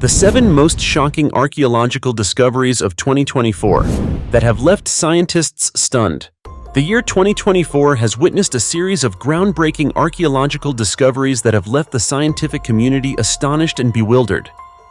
The 7 most shocking archaeological discoveries of 2024 that have left scientists stunned. The year 2024 has witnessed a series of groundbreaking archaeological discoveries that have left the scientific community astonished and bewildered.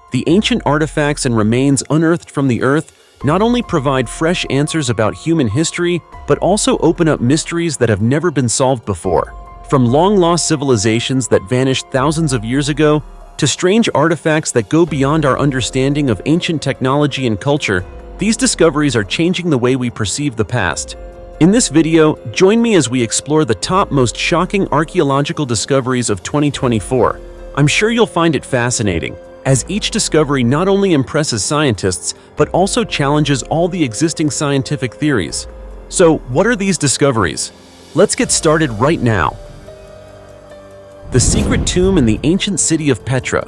The ancient artifacts and remains unearthed from the earth not only provide fresh answers about human history, but also open up mysteries that have never been solved before. From long-lost civilizations that vanished thousands of years ago, to strange artifacts that go beyond our understanding of ancient technology and culture, these discoveries are changing the way we perceive the past. In this video, join me as we explore the top most shocking archaeological discoveries of 2024. I'm sure you'll find it fascinating, as each discovery not only impresses scientists, but also challenges all the existing scientific theories. So, what are these discoveries? Let's get started right now. The secret tomb in the ancient city of Petra.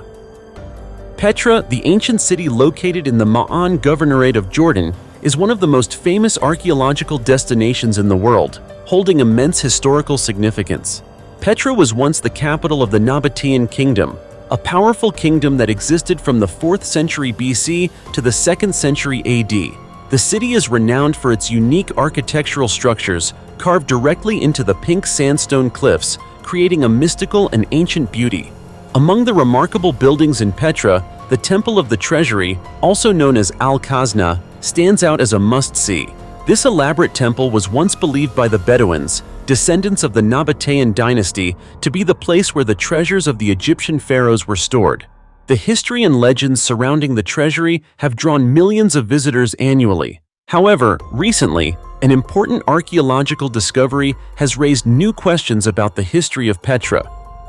Petra, the ancient city located in the Ma'an Governorate of Jordan, is one of the most famous archaeological destinations in the world, holding immense historical significance. Petra was once the capital of the Nabatean Kingdom, a powerful kingdom that existed from the 4th century BC to the 2nd century AD. The city is renowned for its unique architectural structures, carved directly into the pink sandstone cliffs, creating a mystical and ancient beauty. Among the remarkable buildings in Petra, the Temple of the Treasury, also known as Al-Khazna, stands out as a must-see. This elaborate temple was once believed by the Bedouins, descendants of the Nabatean dynasty, to be the place where the treasures of the Egyptian pharaohs were stored. The history and legends surrounding the treasury have drawn millions of visitors annually. However, recently, an important archaeological discovery has raised new questions about the history of Petra.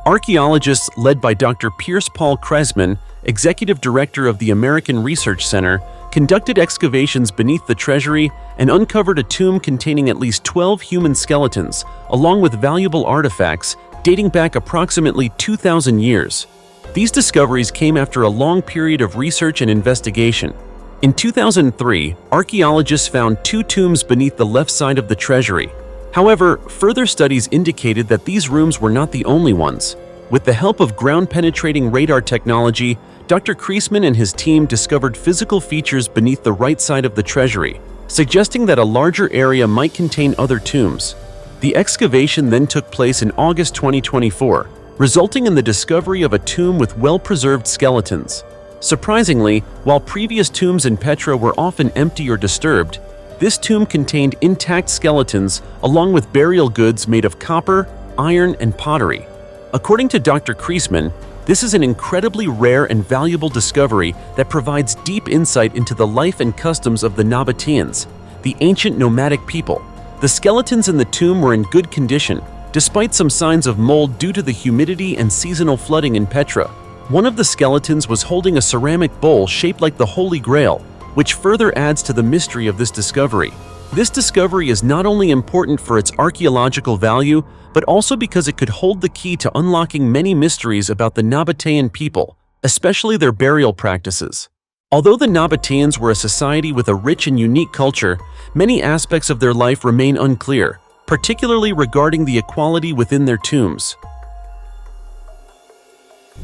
Archaeologists led by Dr. Pierce Paul Kresman, executive director of the American Research Center, conducted excavations beneath the treasury and uncovered a tomb containing at least 12 human skeletons, along with valuable artifacts dating back approximately 2,000 years. These discoveries came after a long period of research and investigation. In 2003, archaeologists found 2 tombs beneath the left side of the treasury. However, further studies indicated that these rooms were not the only ones. With the help of ground-penetrating radar technology, Dr. Kresman and his team discovered physical features beneath the right side of the treasury, suggesting that a larger area might contain other tombs. The excavation then took place in August 2024, resulting in the discovery of a tomb with well-preserved skeletons. Surprisingly, while previous tombs in Petra were often empty or disturbed, this tomb contained intact skeletons along with burial goods made of copper, iron, and pottery. According to Dr. Kresman, this is an incredibly rare and valuable discovery that provides deep insight into the life and customs of the Nabateans, the ancient nomadic people. The skeletons in the tomb were in good condition, despite some signs of mold due to the humidity and seasonal flooding in Petra. One of the skeletons was holding a ceramic bowl shaped like the Holy Grail, which further adds to the mystery of this discovery. This discovery is not only important for its archaeological value, but also because it could hold the key to unlocking many mysteries about the Nabatean people, especially their burial practices. Although the Nabateans were a society with a rich and unique culture, many aspects of their life remain unclear, particularly regarding the equality within their tombs.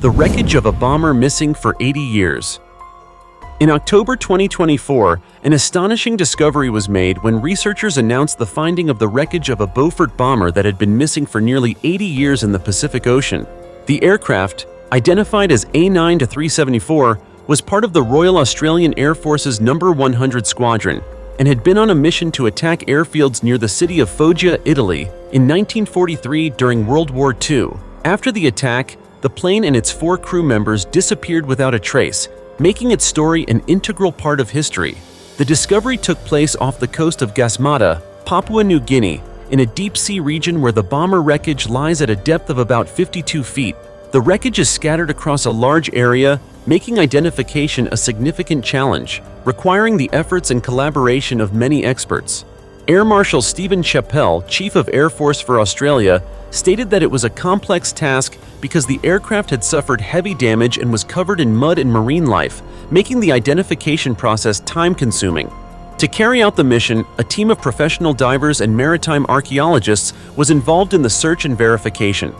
The wreckage of a bomber missing for 80 years. In October 2024, an astonishing discovery was made when researchers announced the finding of the wreckage of a Beaufort bomber that had been missing for nearly 80 years in the Pacific Ocean. The aircraft, identified as A9-374, was part of the Royal Australian Air Force's No. 100 Squadron and had been on a mission to attack airfields near the city of Foggia, Italy, in 1943 during World War II. After the attack, the plane and its 4 crew members disappeared without a trace, making its story an integral part of history. The discovery took place off the coast of Gasmata, Papua New Guinea, in a deep-sea region where the bomber wreckage lies at a depth of about 52 feet. The wreckage is scattered across a large area, making identification a significant challenge, requiring the efforts and collaboration of many experts. Air Marshal Stephen Chappell, Chief of Air Force for Australia, stated that it was a complex task because the aircraft had suffered heavy damage and was covered in mud and marine life, making the identification process time-consuming. To carry out the mission, a team of professional divers and maritime archaeologists was involved in the search and verification.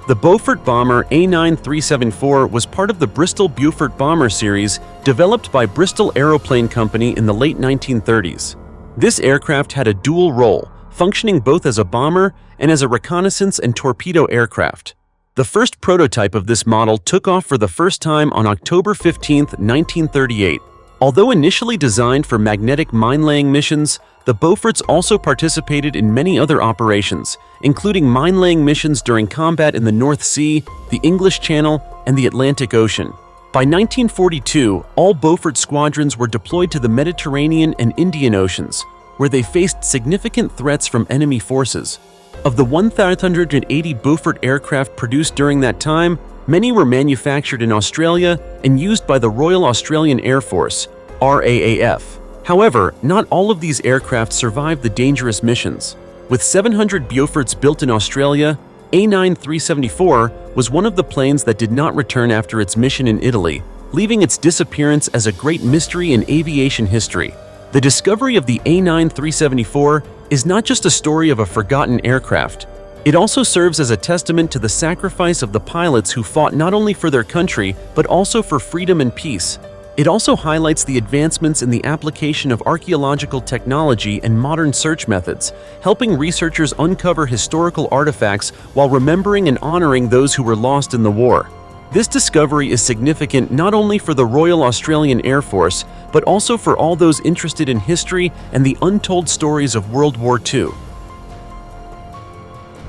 The Beaufort bomber A9374 was part of the Bristol-Beaufort bomber series developed by Bristol Aeroplane Company in the late 1930s. This aircraft had a dual role, functioning both as a bomber and as a reconnaissance and torpedo aircraft. The first prototype of this model took off for the first time on October 15, 1938. Although initially designed for magnetic mine-laying missions, the Beauforts also participated in many other operations, including mine-laying missions during combat in the North Sea, the English Channel, and the Atlantic Ocean. By 1942, all Beaufort squadrons were deployed to the Mediterranean and Indian Oceans, where they faced significant threats from enemy forces. Of the 1,580 Beaufort aircraft produced during that time, many were manufactured in Australia and used by the Royal Australian Air Force, RAAF. However, not all of these aircraft survived the dangerous missions. With 700 Beauforts built in Australia, A9374 was one of the planes that did not return after its mission in Italy, leaving its disappearance as a great mystery in aviation history. The discovery of the A9374 is not just a story of a forgotten aircraft. It also serves as a testament to the sacrifice of the pilots who fought not only for their country, but also for freedom and peace. It also highlights the advancements in the application of archaeological technology and modern search methods, helping researchers uncover historical artifacts while remembering and honoring those who were lost in the war. This discovery is significant not only for the Royal Australian Air Force, but also for all those interested in history and the untold stories of World War II.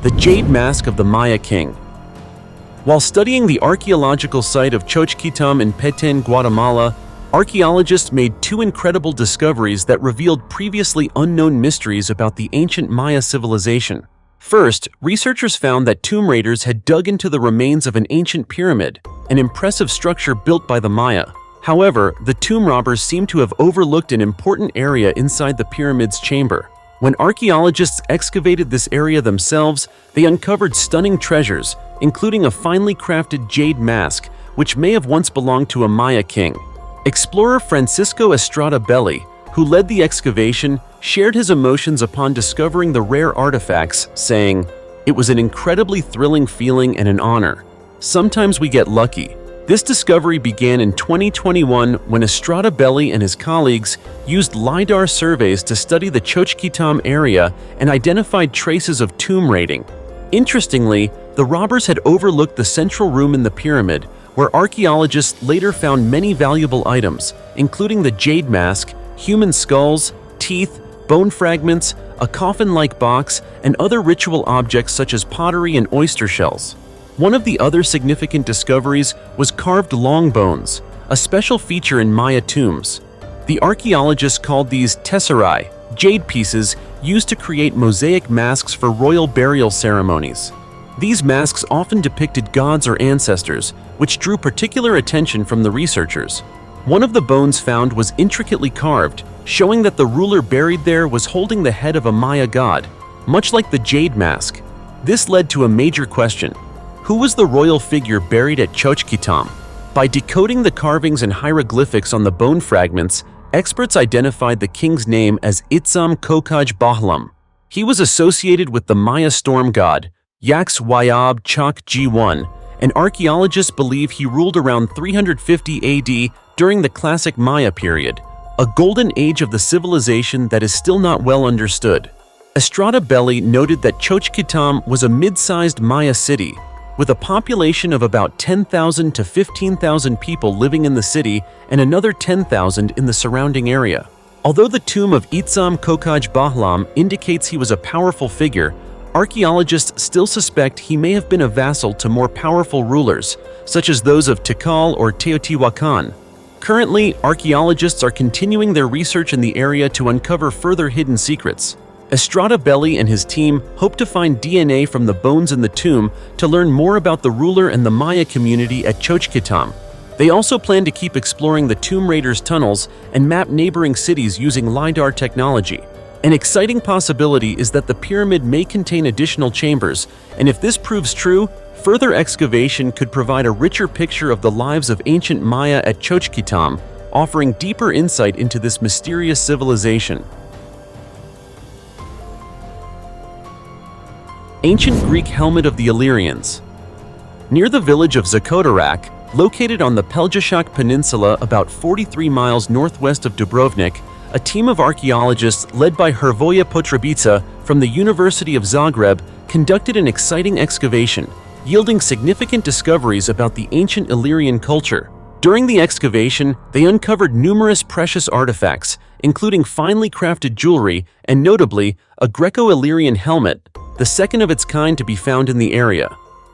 The Jade Mask of the Maya King. While studying the archaeological site of Xochquitam in Petén, Guatemala, archaeologists made two incredible discoveries that revealed previously unknown mysteries about the ancient Maya civilization. First, researchers found that tomb raiders had dug into the remains of an ancient pyramid, an impressive structure built by the Maya. However, the tomb robbers seem to have overlooked an important area inside the pyramid's chamber. When archaeologists excavated this area themselves, they uncovered stunning treasures, including a finely crafted jade mask, which may have once belonged to a Maya king. Explorer Francisco Estrada Belli, who led the excavation, shared his emotions upon discovering the rare artifacts, saying, "It was an incredibly thrilling feeling and an honor. Sometimes we get lucky." This discovery began in 2021 when Estrada Belli and his colleagues used LiDAR surveys to study the Xochquitam area and identified traces of tomb raiding. Interestingly, the robbers had overlooked the central room in the pyramid, where archaeologists later found many valuable items, including the jade mask, human skulls, teeth, bone fragments, a coffin-like box, and other ritual objects such as pottery and oyster shells. One of the other significant discoveries was carved long bones, a special feature in Maya tombs. The archaeologists called these tesserae, jade pieces used to create mosaic masks for royal burial ceremonies. These masks often depicted gods or ancestors, which drew particular attention from the researchers. One of the bones found was intricately carved, showing that the ruler buried there was holding the head of a Maya god, much like the jade mask. This led to a major question. Who was the royal figure buried at Xochquitam? By decoding the carvings and hieroglyphics on the bone fragments, experts identified the king's name as Itzam Kokaj Bahlam. He was associated with the Maya storm god, Yaxwayab Chak G1, and archaeologists believe he ruled around 350 AD during the classic Maya period, a golden age of the civilization that is still not well understood. Estrada Belli noted that Xochquitam was a mid-sized Maya city, with a population of about 10,000 to 15,000 people living in the city and another 10,000 in the surrounding area. Although the tomb of Itzam Kokaj Bahlam indicates he was a powerful figure, archaeologists still suspect he may have been a vassal to more powerful rulers, such as those of Tikal or Teotihuacan. Currently, archaeologists are continuing their research in the area to uncover further hidden secrets. Estrada Belli and his team hope to find DNA from the bones in the tomb to learn more about the ruler and the Maya community at Xochquitam. They also plan to keep exploring the tomb raiders' tunnels and map neighboring cities using LiDAR technology. An exciting possibility is that the pyramid may contain additional chambers, and if this proves true, further excavation could provide a richer picture of the lives of ancient Maya at Xochquitam, offering deeper insight into this mysterious civilization. Ancient Greek helmet of the Illyrians. Near the village of Zakotarak, located on the Pelješac Peninsula about 43 miles northwest of Dubrovnik, a team of archaeologists led by Hrvoje Potrebica from the University of Zagreb conducted an exciting excavation, yielding significant discoveries about the ancient Illyrian culture. During the excavation, they uncovered numerous precious artifacts, including finely crafted jewelry and notably a Greco-Illyrian helmet, the second of its kind to be found in the area.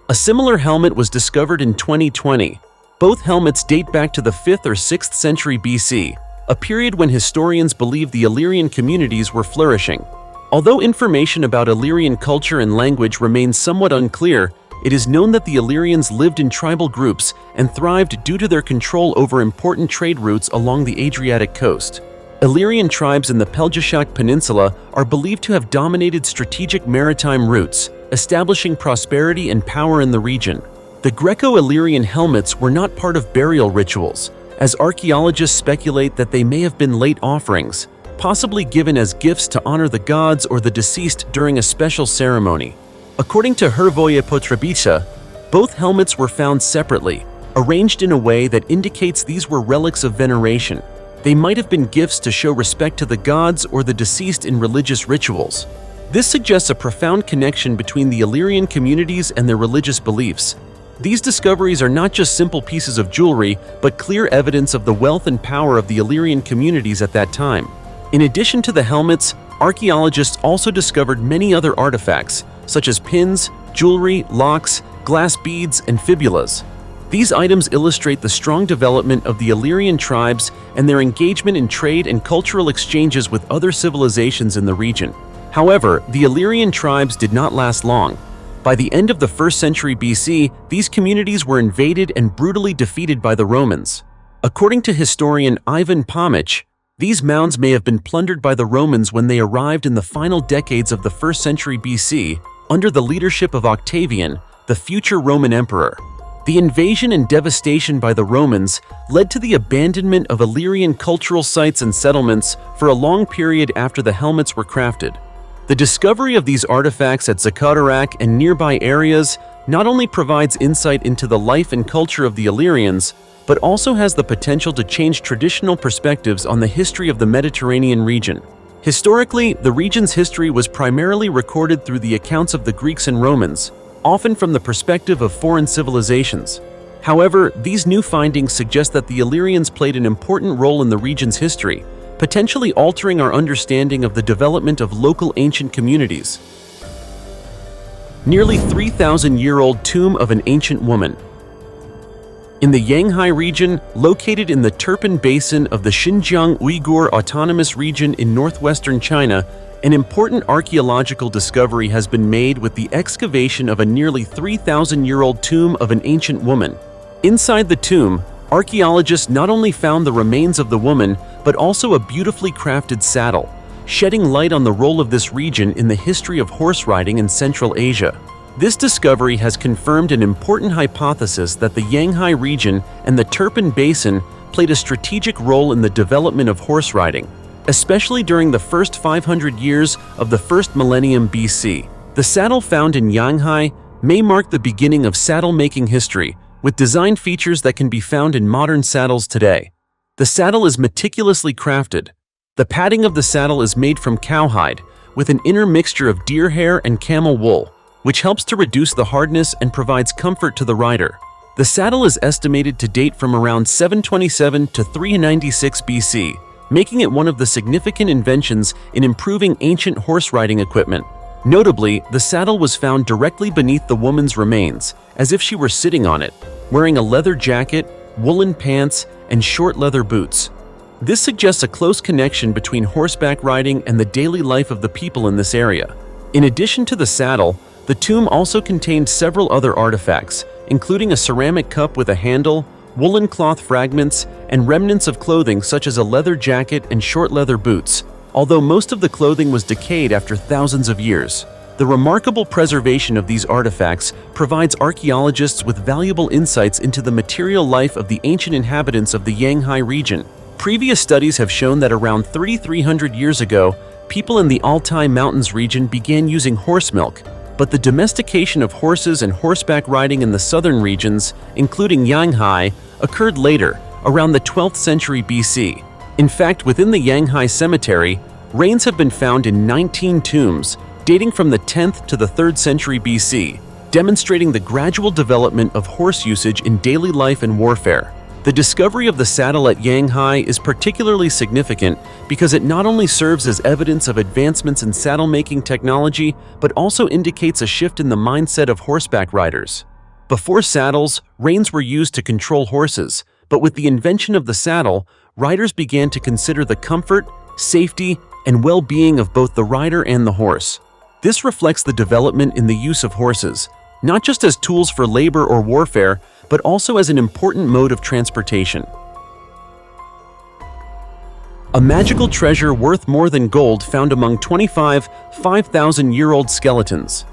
A similar helmet was discovered in 2020. Both helmets date back to the 5th or 6th century BC, a period when historians believe the Illyrian communities were flourishing. Although information about Illyrian culture and language remains somewhat unclear, it is known that the Illyrians lived in tribal groups and thrived due to their control over important trade routes along the Adriatic coast. Illyrian tribes in the Pelješac Peninsula are believed to have dominated strategic maritime routes, establishing prosperity and power in the region. The Greco-Illyrian helmets were not part of burial rituals, as archaeologists speculate that they may have been late offerings, possibly given as gifts to honor the gods or the deceased during a special ceremony. According to Hrvoje Potrebica, both helmets were found separately, arranged in a way that indicates these were relics of veneration. They might have been gifts to show respect to the gods or the deceased in religious rituals. This suggests a profound connection between the Illyrian communities and their religious beliefs. These discoveries are not just simple pieces of jewelry, but clear evidence of the wealth and power of the Illyrian communities at that time. In addition to the helmets, archaeologists also discovered many other artifacts, such as pins, jewelry, locks, glass beads, and fibulas. These items illustrate the strong development of the Illyrian tribes and their engagement in trade and cultural exchanges with other civilizations in the region. However, the Illyrian tribes did not last long. By the end of the 1st century BC, these communities were invaded and brutally defeated by the Romans. According to historian Ivan Pomic, these mounds may have been plundered by the Romans when they arrived in the final decades of the 1st century BC under the leadership of Octavian, the future Roman emperor. The invasion and devastation by the Romans led to the abandonment of Illyrian cultural sites and settlements for a long period after the helmets were crafted. The discovery of these artifacts at Zakotarak and nearby areas not only provides insight into the life and culture of the Illyrians, but also has the potential to change traditional perspectives on the history of the Mediterranean region. Historically, the region's history was primarily recorded through the accounts of the Greeks and Romans, often from the perspective of foreign civilizations. However, these new findings suggest that the Illyrians played an important role in the region's history, potentially altering our understanding of the development of local ancient communities. Nearly 3,000-year-old tomb of an ancient woman. In the Yanghai region, located in the Turpan Basin of the Xinjiang Uyghur Autonomous Region in northwestern China, an important archaeological discovery has been made with the excavation of a nearly 3,000-year-old tomb of an ancient woman. Inside the tomb, archaeologists not only found the remains of the woman, but also a beautifully crafted saddle, shedding light on the role of this region in the history of horse riding in Central Asia. This discovery has confirmed an important hypothesis that the Yanghai region and the Turpan Basin played a strategic role in the development of horse riding, especially during the first 500 years of the first millennium BC. The saddle found in Yanghai may mark the beginning of saddle-making history, with design features that can be found in modern saddles today. The saddle is meticulously crafted. The padding of the saddle is made from cowhide, with an inner mixture of deer hair and camel wool, which helps to reduce the hardness and provides comfort to the rider. The saddle is estimated to date from around 727 to 396 BC, making it one of the significant inventions in improving ancient horse riding equipment. Notably, the saddle was found directly beneath the woman's remains, as if she were sitting on it, wearing a leather jacket, woolen pants, and short leather boots. This suggests a close connection between horseback riding and the daily life of the people in this area. In addition to the saddle, the tomb also contained several other artifacts, including a ceramic cup with a handle, woolen cloth fragments, and remnants of clothing such as a leather jacket and short leather boots, although most of the clothing was decayed after thousands of years. The remarkable preservation of these artifacts provides archaeologists with valuable insights into the material life of the ancient inhabitants of the Yanghai region. Previous studies have shown that around 3,300 years ago, people in the Altai Mountains region began using horse milk, but the domestication of horses and horseback riding in the southern regions, including Yanghai, occurred later, around the 12th century BC. In fact, within the Yanghai cemetery, reins have been found in 19 tombs, dating from the 10th to the 3rd century BC, demonstrating the gradual development of horse usage in daily life and warfare. The discovery of the saddle at Yanghai is particularly significant because it not only serves as evidence of advancements in saddle-making technology, but also indicates a shift in the mindset of horseback riders. Before saddles, reins were used to control horses, but with the invention of the saddle, riders began to consider the comfort, safety, and well-being of both the rider and the horse. This reflects the development in the use of horses, not just as tools for labor or warfare, but also as an important mode of transportation. A magical treasure worth more than gold found among 25 5,000-year-old skeletons.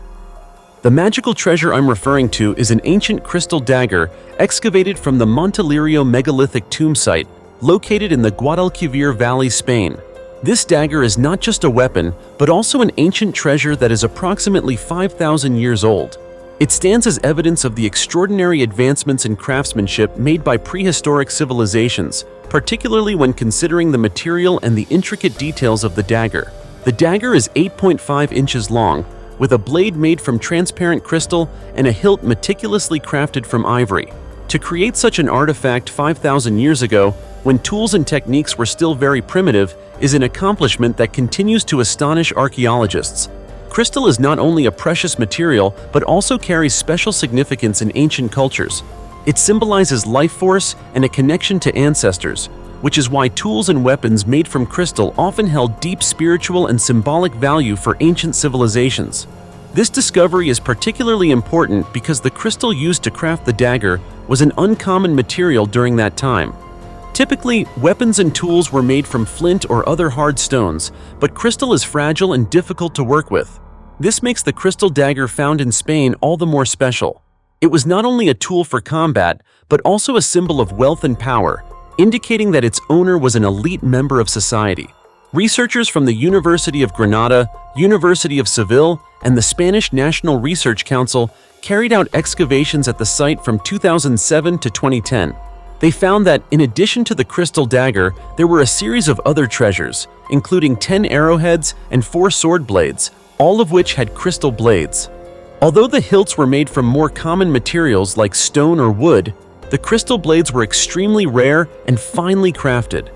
The magical treasure I'm referring to is an ancient crystal dagger excavated from the Montelirio megalithic tomb site, located in the Guadalquivir Valley, Spain. This dagger is not just a weapon, but also an ancient treasure that is approximately 5,000 years old. It stands as evidence of the extraordinary advancements in craftsmanship made by prehistoric civilizations, particularly when considering the material and the intricate details of the dagger. The dagger is 8.5 inches long, with a blade made from transparent crystal and a hilt meticulously crafted from ivory. To create such an artifact 5,000 years ago, when tools and techniques were still very primitive, is an accomplishment that continues to astonish archaeologists. Crystal is not only a precious material, but also carries special significance in ancient cultures. It symbolizes life force and a connection to ancestors, which is why tools and weapons made from crystal often held deep spiritual and symbolic value for ancient civilizations. This discovery is particularly important because the crystal used to craft the dagger was an uncommon material during that time. Typically, weapons and tools were made from flint or other hard stones, but crystal is fragile and difficult to work with. This makes the crystal dagger found in Spain all the more special. It was not only a tool for combat, but also a symbol of wealth and power, indicating that its owner was an elite member of society. Researchers from the University of Granada, University of Seville, and the Spanish National Research Council carried out excavations at the site from 2007 to 2010. They found that, in addition to the crystal dagger, there were a series of other treasures, including 10 arrowheads and 4 sword blades, all of which had crystal blades. Although the hilts were made from more common materials like stone or wood, the crystal blades were extremely rare and finely crafted.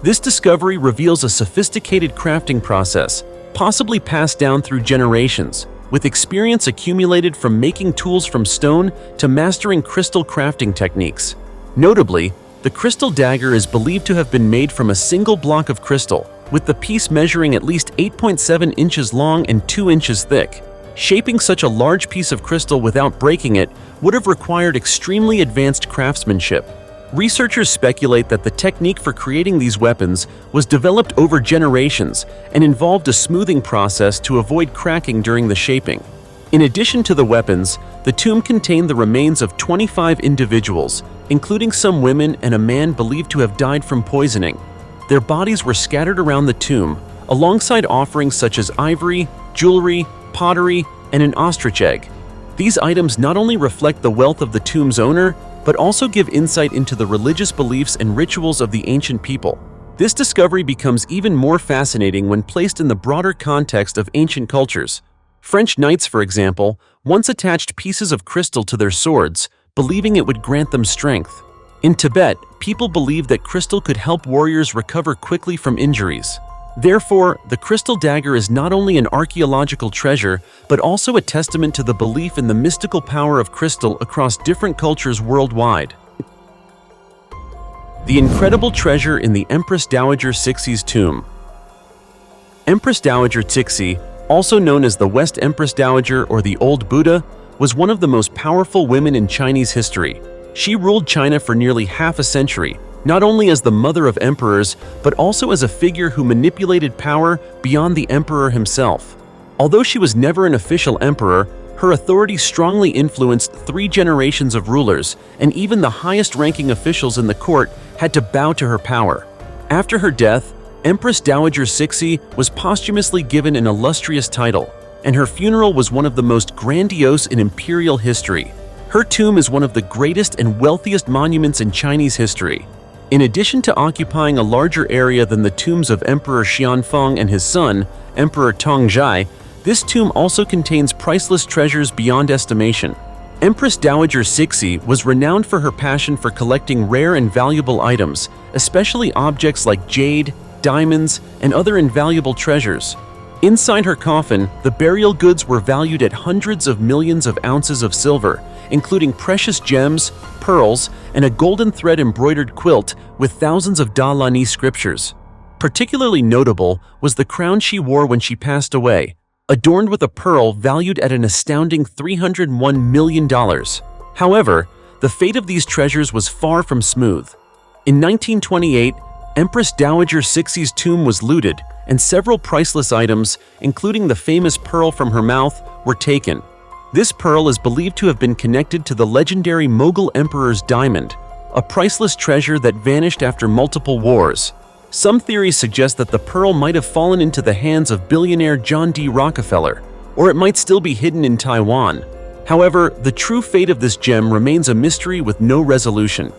This discovery reveals a sophisticated crafting process, possibly passed down through generations, with experience accumulated from making tools from stone to mastering crystal crafting techniques. Notably, the crystal dagger is believed to have been made from a single block of crystal, with the piece measuring at least 8.7 inches long and 2 inches thick. Shaping such a large piece of crystal without breaking it would have required extremely advanced craftsmanship. Researchers speculate that the technique for creating these weapons was developed over generations and involved a smoothing process to avoid cracking during the shaping. In addition to the weapons, the tomb contained the remains of 25 individuals, including some women and a man believed to have died from poisoning. Their bodies were scattered around the tomb, alongside offerings such as ivory, jewelry, pottery, and an ostrich egg. These items not only reflect the wealth of the tomb's owner, but also give insight into the religious beliefs and rituals of the ancient people. This discovery becomes even more fascinating when placed in the broader context of ancient cultures. French knights, for example, once attached pieces of crystal to their swords, believing it would grant them strength. In Tibet, people believed that crystal could help warriors recover quickly from injuries. Therefore, the crystal dagger is not only an archaeological treasure, but also a testament to the belief in the mystical power of crystal across different cultures worldwide. The incredible treasure in the Empress Dowager Cixi's tomb. Empress Dowager Cixi, also known as the West Empress Dowager or the Old Buddha, was one of the most powerful women in Chinese history. She ruled China for nearly half a century, not only as the mother of emperors, but also as a figure who manipulated power beyond the emperor himself. Although she was never an official emperor, her authority strongly influenced 3 generations of rulers, and even the highest-ranking officials in the court had to bow to her power. After her death, Empress Dowager Cixi was posthumously given an illustrious title, and her funeral was one of the most grandiose in imperial history. Her tomb is one of the greatest and wealthiest monuments in Chinese history. In addition to occupying a larger area than the tombs of Emperor Xianfeng and his son, Emperor Tongzhai, this tomb also contains priceless treasures beyond estimation. Empress Dowager Cixi was renowned for her passion for collecting rare and valuable items, especially objects like jade, diamonds, and other invaluable treasures. Inside her coffin, the burial goods were valued at hundreds of millions of ounces of silver, including precious gems, pearls, and a golden thread embroidered quilt with thousands of Dalai scriptures. Particularly notable was the crown she wore when she passed away, adorned with a pearl valued at an astounding $301 million. However, the fate of these treasures was far from smooth. In 1928, Empress Dowager Cixi's tomb was looted, and several priceless items, including the famous pearl from her mouth, were taken. This pearl is believed to have been connected to the legendary Mughal emperor's diamond, a priceless treasure that vanished after multiple wars. Some theories suggest that the pearl might have fallen into the hands of billionaire John D. Rockefeller, or it might still be hidden in Taiwan. However, the true fate of this gem remains a mystery with no resolution.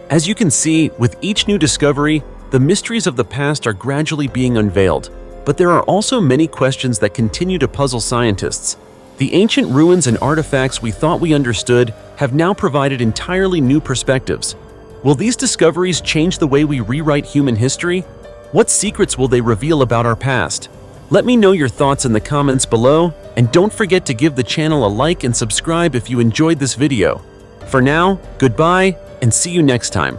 As you can see, with each new discovery, the mysteries of the past are gradually being unveiled. But there are also many questions that continue to puzzle scientists. The ancient ruins and artifacts we thought we understood have now provided entirely new perspectives. Will these discoveries change the way we rewrite human history? What secrets will they reveal about our past? Let me know your thoughts in the comments below, and don't forget to give the channel a like and subscribe if you enjoyed this video. For now, goodbye, and see you next time.